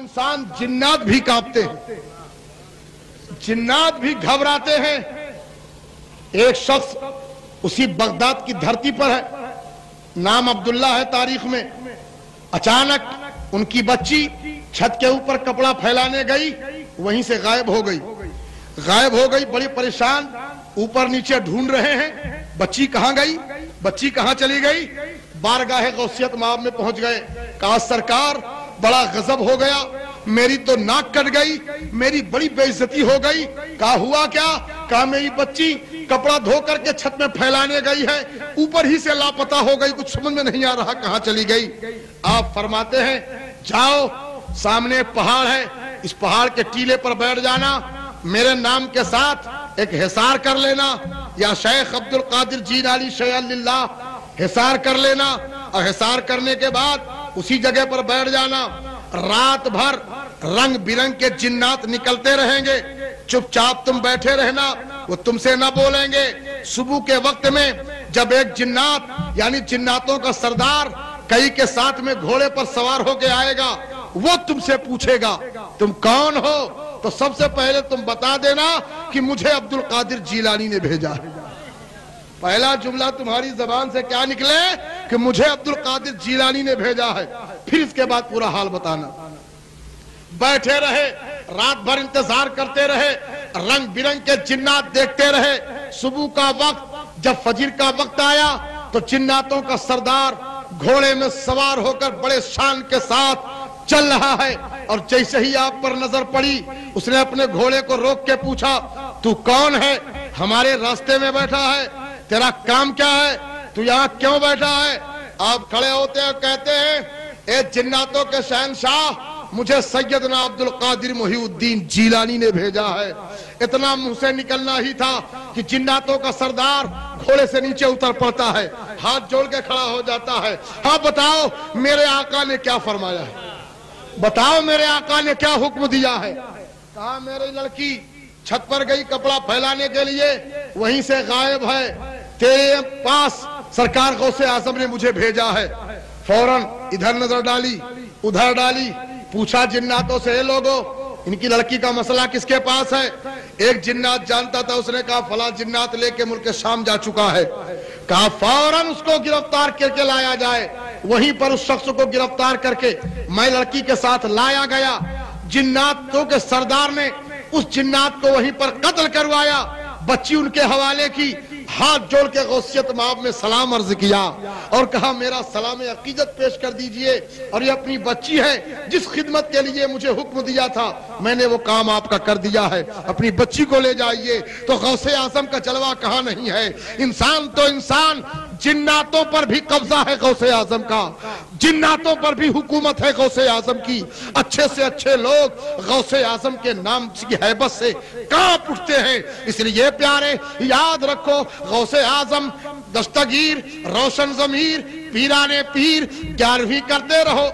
इंसान जिन्नात भी कांपते हैं, जिन्नात भी घबराते हैं। एक शख्स उसी बगदाद की धरती पर है, नाम अब्दुल्ला है तारीख में। अचानक उनकी बच्ची छत के ऊपर कपड़ा फैलाने गई, वहीं से गायब हो गई। बड़ी परेशान, ऊपर नीचे ढूंढ रहे हैं बच्ची कहां गई, बच्ची कहां चली गई। बारगाह गौसियत माब में पहुंच गए। कहा सरकार बड़ा गजब हो गया, मेरी तो नाक कट गई, मेरी बड़ी बेइज्जती हो गई। कहा हुआ क्या? कहा मेरी बच्ची कपड़ा धो करके छत में फैलाने गई है, ऊपर ही से लापता हो गई, कुछ समझ में नहीं आ रहा कहां चली गई। आप फरमाते हैं जाओ सामने पहाड़ है, इस पहाड़ के टीले पर बैठ जाना, मेरे नाम के साथ एक हिसार कर लेना, या शेख अब्दुल कादिर जीलानी शय्यल्लाह हिसार कर लेना, और हिसार करने के बाद उसी जगह पर बैठ जाना। रात भर रंग बिरंग के जिन्नात निकलते रहेंगे, चुपचाप तुम बैठे रहना, वो तुमसे न बोलेंगे। सुबह के वक्त में जब एक जिन्नात यानी जिन्नातों का सरदार कई के साथ में घोड़े पर सवार होके आएगा, वो तुमसे पूछेगा तुम कौन हो, तो सबसे पहले तुम बता देना कि मुझे अब्दुल कादिर जीलानी ने भेजा है। पहला जुमला तुम्हारी जबान से क्या निकले कि मुझे अब्दुल कादिर जीलानी ने भेजा है, फिर इसके बाद पूरा हाल बताना। बैठे रहे, रात भर इंतजार करते रहे, रंग बिरंग के जिन्नात देखते रहे। सुबह का वक्त जब फजर का वक्त आया तो जिन्नातों का सरदार घोड़े में सवार होकर बड़े शान के साथ चल रहा है, और जैसे ही आप पर नजर पड़ी उसने अपने घोड़े को रोक के पूछा तू कौन है, हमारे रास्ते में बैठा है, तेरा काम क्या है, तू यहाँ क्यों बैठा है। आप खड़े होते हैं, कहते हैं ए जिन्नातों के शहंशाह, मुझे सैयदना अब्दुल कादिर मुहीउद्दीन जीलानी ने भेजा है। इतना मुंह से निकलना ही था कि जिन्नातों का सरदार घोड़े से नीचे उतर पड़ता है, हाथ जोड़ के खड़ा हो जाता है। हाँ बताओ मेरे आका ने क्या फरमाया है, बताओ मेरे आका ने क्या हुक्म दिया है। कहा मेरी लड़की छत पर गई कपड़ा फैलाने के लिए, वहीं से गायब है, तेरे पास सरकार गौसे आजम ने मुझे भेजा है। फौरन इधर नजर डाली, उधर डाली, पूछा जिन्नातों से लोगों इनकी लड़की का मसला किसके पास है। एक जिन्नात जानता था, उसने कहा फला जिन्नात लेके मुल्क शाम जा चुका है। कहा फौरन उसको गिरफ्तार करके लाया जाए। वहीं पर उस शख्स को गिरफ्तार करके मैं लड़की के साथ लाया गया। जिन्नातों के सरदार ने उस जिन्नात को वहीं पर कत्ल करवाया, बच्ची उनके हवाले की, हाथ जोड़ के गौसियत माब में सलाम अर्ज किया और कहा मेरा सलाम अकीदत पेश कर दीजिए, और ये अपनी बच्ची है जिस खिदमत के लिए मुझे हुक्म दिया था मैंने वो काम आपका कर दिया है, अपनी बच्ची को ले जाइए। तो गौसे आजम का जलवा कहाँ नहीं है। इंसान तो इंसान, जिन्नातों पर भी कब्जा है गौसे आजम का, जिन्नातों पर भी हुकूमत है गौसे आजम की। अच्छे से अच्छे लोग गौसे आजम के नाम की हैबत से कांप उठते हैं। इसलिए प्यारे याद रखो, गौसे आजम दस्तगीर रोशन ज़मीर पीराने पीर 11वीं करते रहो।